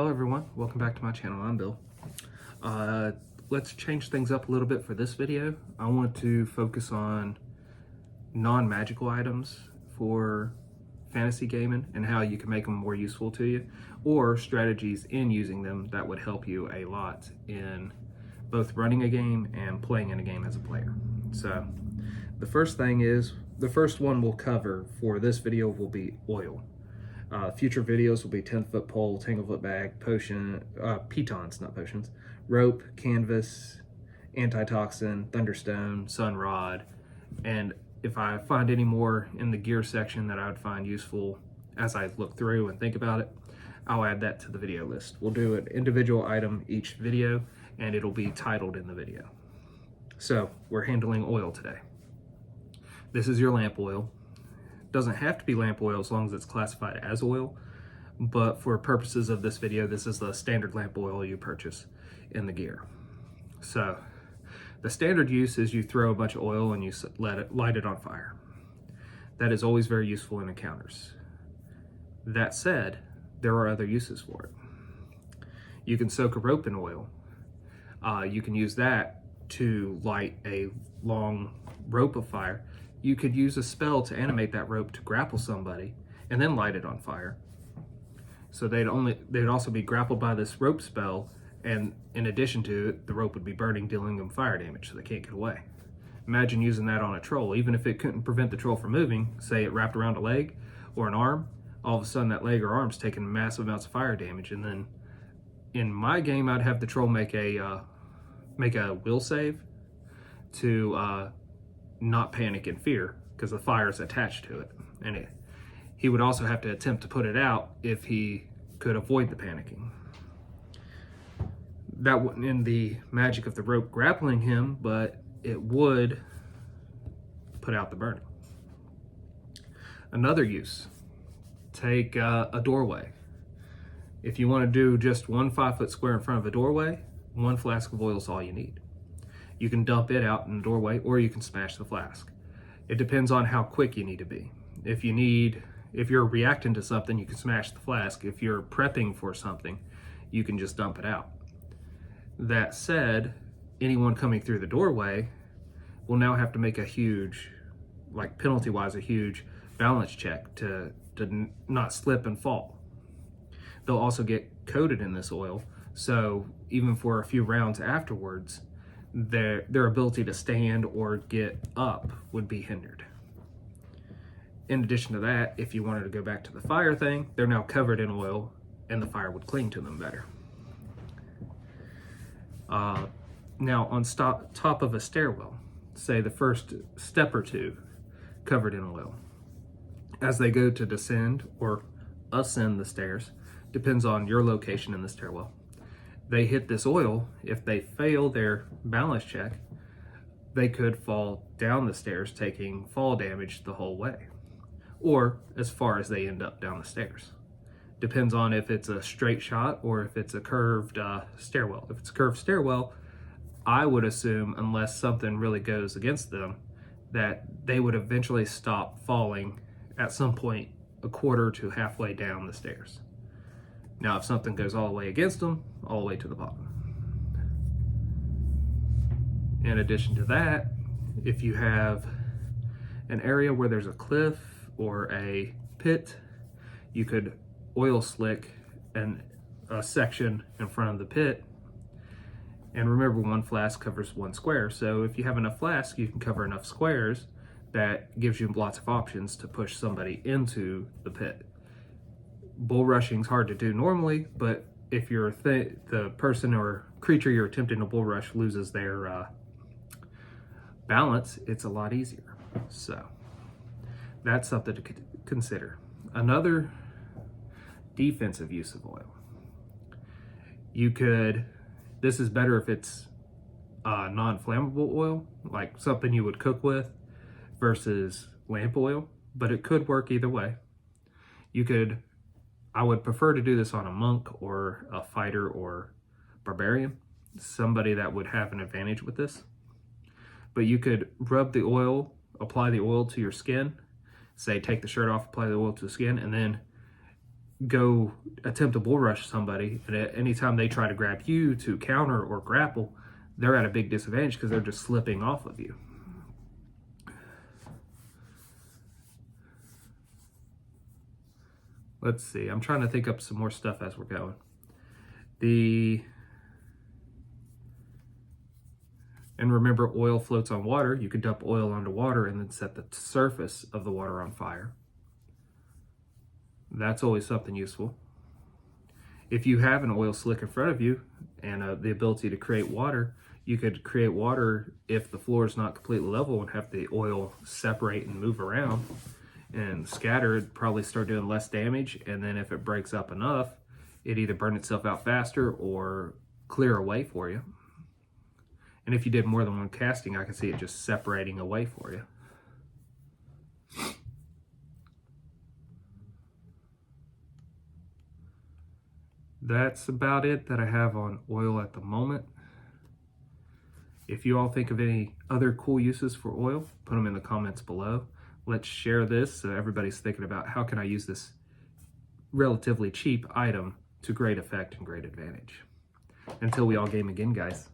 Hello everyone, welcome back to my channel. I'm Bill. Let's change things up a little bit for this video. I want to focus on non-magical items for fantasy gaming and how you can make them more useful to you, or strategies in using them that would help you a lot in both running a game and playing in a game as a player. So the first one we'll cover for this video will be oil. Future videos will be 10-foot pole, tanglefoot bag, potion, pitons, not potions, rope, canvas, antitoxin, thunderstone, sun rod, and if I find any more in the gear section that I would find useful as I look through and think about it, I'll add that to the video list. We'll do an individual item each video, and it'll be titled in the video. So we're handling oil today. This is your lamp oil. Doesn't have to be lamp oil as long as it's classified as oil, but for purposes of this video, this is the standard lamp oil you purchase in the gear. So the standard use is you throw a bunch of oil and you light it on fire. That is always very useful in encounters. That said, there are other uses for it. You can soak a rope in oil. You can use that to light a long rope of fire. You could use a spell to animate that rope to grapple somebody and then light it on fire. So they'd also be grappled by this rope spell, and in addition to it, the rope would be burning, dealing them fire damage so they can't get away. Imagine using that on a troll. Even if it couldn't prevent the troll from moving, say it wrapped around a leg or an arm, all of a sudden that leg or arm's taking massive amounts of fire damage. And then in my game, I'd have the troll make a will save to not panic and fear, because the fire is attached to it, and he would also have to attempt to put it out if he could avoid the panicking. That wouldn't end the magic of the rope grappling him, but it would put out the burning. Another use, take a doorway. If you want to do just one 5-foot square in front of a doorway, 1 flask of oil is all you need. You can dump it out in the doorway, or you can smash the flask. It depends on how quick you need to be. If you're reacting to something, you can smash the flask. If you're prepping for something, you can just dump it out. That said, anyone coming through the doorway will now have to make a huge, like penalty-wise, a huge balance check to not slip and fall. They'll also get coated in this oil, so even for a few rounds afterwards, their ability to stand or get up would be hindered. In addition to that, if you wanted to go back to the fire thing, they're now covered in oil and the fire would cling to them better. Now on top of a stairwell, say the first step or two covered in oil. As they go to descend or ascend the stairs, depends on your location in the stairwell, they hit this oil. If they fail their balance check, they could fall down the stairs, taking fall damage the whole way, or as far as they end up down the stairs. Depends on if it's a straight shot or if it's a curved stairwell. If it's a curved stairwell, I would assume, unless something really goes against them, that they would eventually stop falling at some point a quarter to halfway down the stairs. Now, if something goes all the way against them, all the way to the bottom. In addition to that, if you have an area where there's a cliff or a pit, you could oil slick a section in front of the pit. And remember, 1 flask covers 1 square. So if you have enough flasks, you can cover enough squares that gives you lots of options to push somebody into the pit. Bull rushing is hard to do normally, but if you're the person or creature you're attempting to bull rush loses their balance, it's a lot easier. So that's something to consider. Another defensive use of oil. This is better if it's non-flammable oil, like something you would cook with versus lamp oil, but it could work either way. I would prefer to do this on a monk or a fighter or barbarian, somebody that would have an advantage with this. But you could rub the oil, apply the oil to your skin, say take the shirt off, apply the oil to the skin, and then go attempt to bull rush somebody, and at any time they try to grab you to counter or grapple, they're at a big disadvantage because they're just slipping off of you. Let's see, I'm trying to think up some more stuff as we're going. And remember, oil floats on water. You could dump oil onto water and then set the surface of the water on fire. That's always something useful. If you have an oil slick in front of you and the ability to create water, you could create water if the floor is not completely level and have the oil separate and move around and scatter. It'd probably start doing less damage, and then if it breaks up enough, it'd either burn itself out faster or clear away for you. And if you did more than one casting, I can see it just separating away for you. That's about it that I have on oil at the moment. If you all think of any other cool uses for oil, put them in the comments below. Let's share this so everybody's thinking about how can I use this relatively cheap item to great effect and great advantage. Until we all game again, guys.